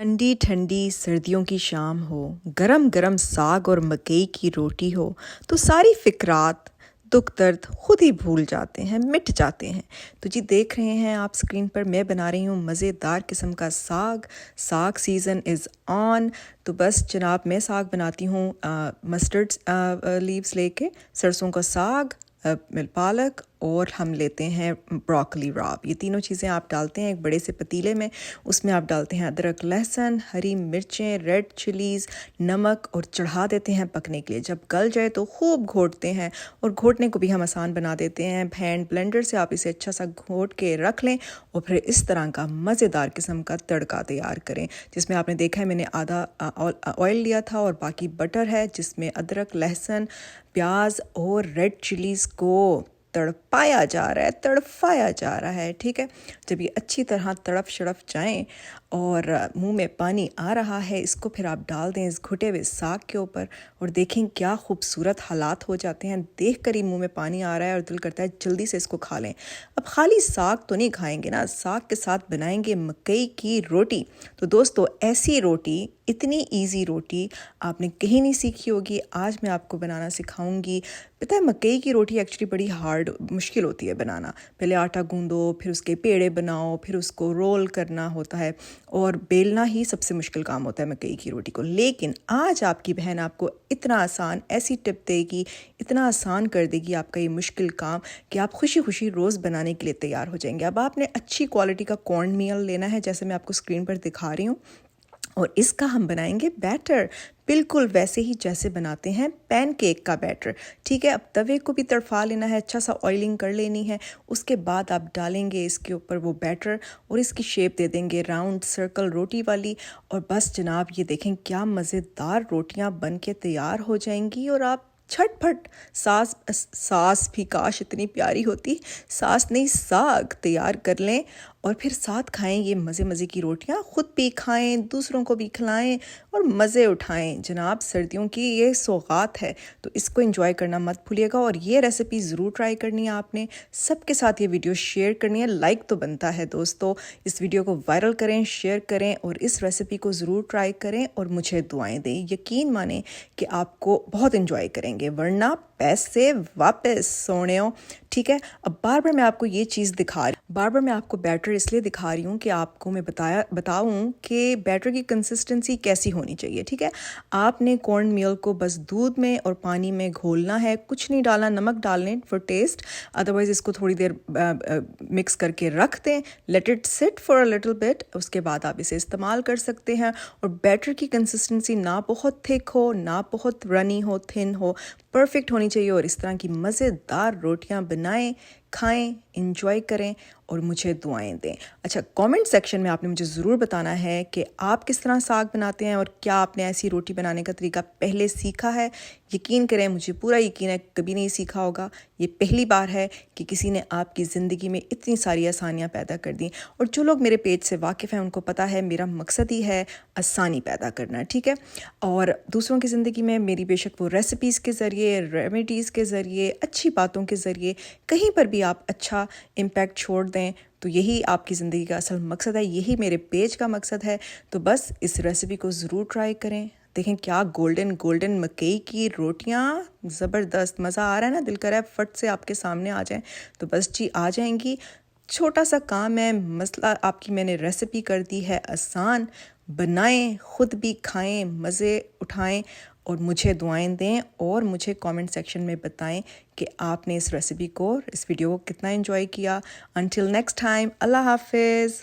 ठंडी ठंडी सर्दियों की शाम हो, गरम गरम साग और मकई की रोटी हो तो सारी फिक्रात दुख दर्द खुद ही भूल जाते हैं, मिट जाते हैं। तो जी देख रहे हैं आप स्क्रीन पर मैं बना रही हूँ मज़ेदार किस्म का साग। साग सीज़न इज़ ऑन। तो बस जनाब मैं साग बनाती हूँ मस्टर्ड लीव्स लेके, सरसों का साग, पालक और हम लेते हैं ब्रोकली राब। ये तीनों चीज़ें आप डालते हैं एक बड़े से पतीले में। उसमें आप डालते हैं अदरक, लहसुन, हरी मिर्चें, रेड चिलीज़, नमक और चढ़ा देते हैं पकने के लिए। जब गल जाए तो खूब घोटते हैं, और घोटने को भी हम आसान बना देते हैं। हैंड ब्लेंडर से आप इसे अच्छा सा घोट के रख लें और फिर इस तरह का मज़ेदार किस्म का तड़का तैयार करें, जिसमें आपने देखा है मैंने आधा ऑयल लिया था और बाकी बटर है, जिसमें अदरक, लहसुन, प्याज और रेड चिलीज़ को तड़पाया जा रहा है, तड़फाया जा रहा है। ठीक है, जब ये अच्छी तरह तड़प शड़प जाएं और मुंह में पानी आ रहा है, इसको फिर आप डाल दें इस घुटे हुए साग के ऊपर और देखें क्या खूबसूरत हालात हो जाते हैं। देख कर ही मुंह में पानी आ रहा है और दिल करता है जल्दी से इसको खा लें। अब खाली साग तो नहीं खाएंगे ना, साग के साथ बनाएंगे मकई की रोटी। तो दोस्तों ऐसी रोटी, इतनी इजी रोटी आपने कहीं नहीं सीखी होगी, आज मैं आपको बनाना सिखाऊंगी। पता है मकई की रोटी एक्चुअली बड़ी हार्ड, मुश्किल होती है बनाना। पहले आटा गूंदो, फिर उसके पेड़े बनाओ, फिर उसको रोल करना होता है और बेलना ही सबसे मुश्किल काम होता है मकई की रोटी को। लेकिन आज आपकी बहन आपको इतना आसान ऐसी टिप देगी, इतना आसान कर देगी आपका ये मुश्किल काम कि आप खुशी खुशी रोज़ बनाने के लिए तैयार हो जाएंगे। अब आपने अच्छी क्वालिटी का कॉर्न मील लेना है, जैसे मैं आपको स्क्रीन पर दिखा रही हूँ, और इसका हम बनाएंगे बैटर, बिल्कुल वैसे ही जैसे बनाते हैं पैनकेक का बैटर। ठीक है, अब तवे को भी तड़फा लेना है, अच्छा सा ऑयलिंग कर लेनी है। उसके बाद आप डालेंगे इसके ऊपर वो बैटर और इसकी शेप दे देंगे राउंड सर्कल रोटी वाली। और बस जनाब ये देखें क्या मज़ेदार रोटियां बन के तैयार हो जाएंगी और आप झटपट सास भी काश इतनी प्यारी होती, सास नहीं साग तैयार कर लें और फिर साथ खाएं ये मज़े मज़े की रोटियां। ख़ुद भी खाएं, दूसरों को भी खिलाएं और मज़े उठाएं। जनाब सर्दियों की ये सौगात है, तो इसको एंजॉय करना मत भूलिएगा और ये रेसिपी ज़रूर ट्राई करनी है आपने। सबके साथ ये वीडियो शेयर करनी है, लाइक तो बनता है दोस्तों। इस वीडियो को वायरल करें, शेयर करें और इस रेसिपी को ज़रूर ट्राई करें और मुझे दुआएं दें। यकीन माने कि आपको बहुत एंजॉय करेंगे, वरना पैसे वापस सोनेओ। ठीक है, अब बार बार मैं आपको ये चीज़ बार बार मैं आपको बैटर इसलिए दिखा रही हूँ कि आपको मैं बताऊँ कि बैटर की कंसिस्टेंसी कैसी होनी चाहिए। ठीक है, आपने कॉर्न मील को बस दूध में और पानी में घोलना है, कुछ नहीं डालना, नमक डाल लें फॉर टेस्ट। अदरवाइज़ इसको थोड़ी देर मिक्स करके रख दें, let it sit for a little bit, उसके बाद आप इसे इस्तेमाल कर सकते हैं। और बैटर की कंसिस्टेंसी ना बहुत थिक हो, ना बहुत रनी हो, थिन हो, परफेक्ट होनी चाहिए। और इस तरह की मज़ेदार रोटियां बनाएं, खाएं, इंजॉय करें और मुझे दुआएं दें। अच्छा, कमेंट सेक्शन में आपने मुझे ज़रूर बताना है कि आप किस तरह साग बनाते हैं और क्या आपने ऐसी रोटी बनाने का तरीका पहले सीखा है। यकीन करें, मुझे पूरा यकीन है कभी नहीं सीखा होगा। ये पहली बार है कि किसी ने आपकी ज़िंदगी में इतनी सारी आसानियाँ पैदा कर दी। और जो लोग मेरे पेज से वाकिफ़ हैं उनको पता है मेरा मकसद ही है आसानी पैदा करना। ठीक है, और दूसरों की ज़िंदगी में मेरी बेशक वो रेसिपीज़ के ज़रिए, रेमेडीज़ के ज़रिए, अच्छी बातों के ज़रिए कहीं पर भी आप अच्छा इम्पैक्ट छोड़ दें, तो यही आपकी ज़िंदगी का असल मकसद है, यही मेरे पेज का मकसद है। तो बस इस रेसिपी को ज़रूर ट्राई करें। देखें क्या गोल्डन गोल्डन मकई की रोटियां, ज़बरदस्त मज़ा आ रहा है ना, दिल कर रहा है फट से आपके सामने आ जाएं। तो बस जी आ जाएंगी, छोटा सा काम है, मसला आपकी मैंने रेसिपी कर दी है आसान। बनाएं, ख़ुद भी खाएं, मज़े उठाएं और मुझे दुआएं दें और मुझे कमेंट सेक्शन में बताएं कि आपने इस रेसिपी को, इस वीडियो को कितना एंजॉय किया। अंटिल नेक्स्ट टाइम, अल्लाह हाफिज़।